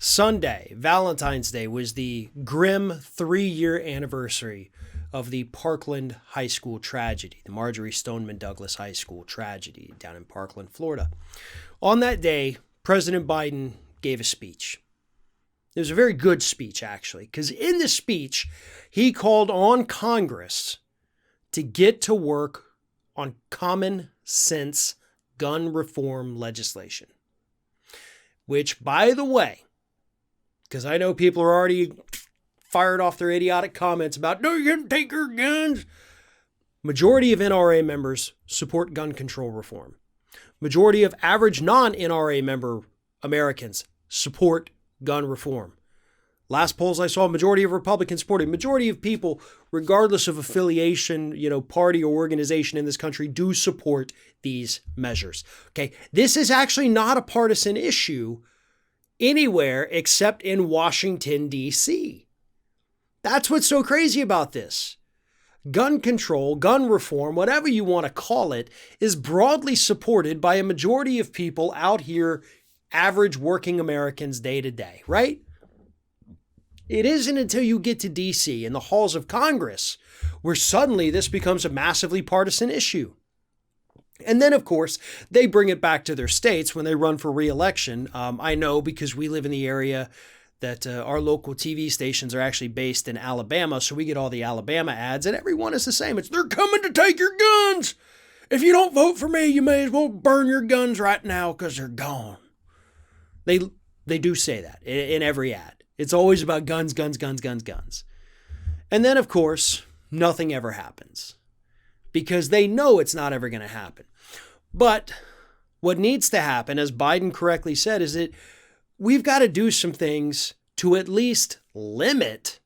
Sunday, Valentine's Day, was the grim 3-year anniversary of the Parkland High School tragedy, the Marjory Stoneman Douglas High School tragedy down in Parkland, Florida. On that day, President Biden gave a speech. It was a very good speech, actually, because in the speech, he called on Congress to get to work on common sense gun reform legislation. Which, by the way, because I know people are already fired off their idiotic comments about, no, you can take your guns. Majority of NRA members support gun control reform. Majority of average non-NRA member Americans support gun reform. Last polls I saw, majority of Republicans supported. Majority of people, regardless of affiliation, party or organization in this country, do support these measures. Okay, this is actually not a partisan issue anywhere except in Washington, D.C. That's what's so crazy about this. Gun control, gun reform, whatever you want to call it, is broadly supported by a majority of people out here, average working Americans day to day, right? It isn't until you get to D.C. and the halls of Congress where suddenly this becomes a massively partisan issue. And then, of course, they bring it back to their states when they run for re-election. I know because we live in the area that our local TV stations are actually based in Alabama, so we get all the Alabama ads, and every one is the same. It's, they're coming to take your guns. If you don't vote for me, you may as well burn your guns right now because they're gone. They do say that in every ad. It's always about guns, guns, guns, guns, guns. And then, of course, nothing ever happens because they know it's not ever going to happen. But what needs to happen, as Biden correctly said, is that we've got to do some things to at least limit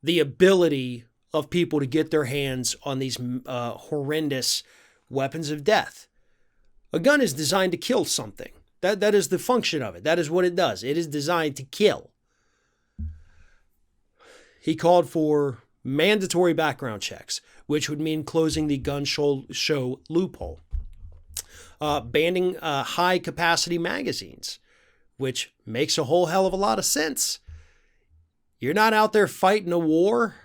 the ability of people to get their hands on these horrendous weapons of death. A gun is designed to kill something. That is the function of it. That is what it does. It is designed to kill. He called for mandatory background checks, which would mean closing the gun show loophole. Banning high-capacity magazines, which makes a whole hell of a lot of sense. You're not out there fighting a war.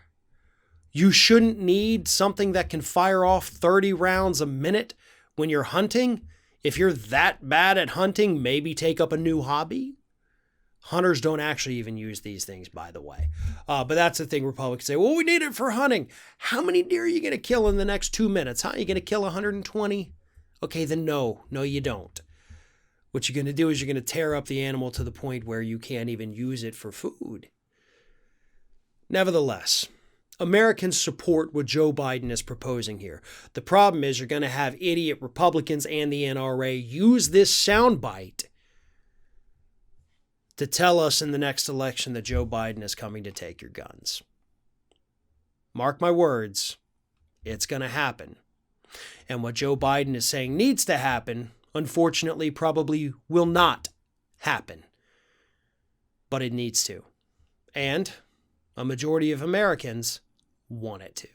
You shouldn't need something that can fire off 30 rounds a minute when you're hunting. If you're that bad at hunting, maybe take up a new hobby. Hunters don't actually even use these things, by the way. But that's the thing Republicans say, well, we need it for hunting. How many deer are you going to kill in the next 2 minutes? Are you going to kill 120? Okay, then no, you don't. What you're going to do is you're going to tear up the animal to the point where you can't even use it for food. Nevertheless, Americans support what Joe Biden is proposing here. The problem is you're going to have idiot Republicans and the NRA use this soundbite to tell us in the next election that Joe Biden is coming to take your guns. Mark my words, it's going to happen. And what Joe Biden is saying needs to happen, unfortunately, probably will not happen. But it needs to. And a majority of Americans want it to.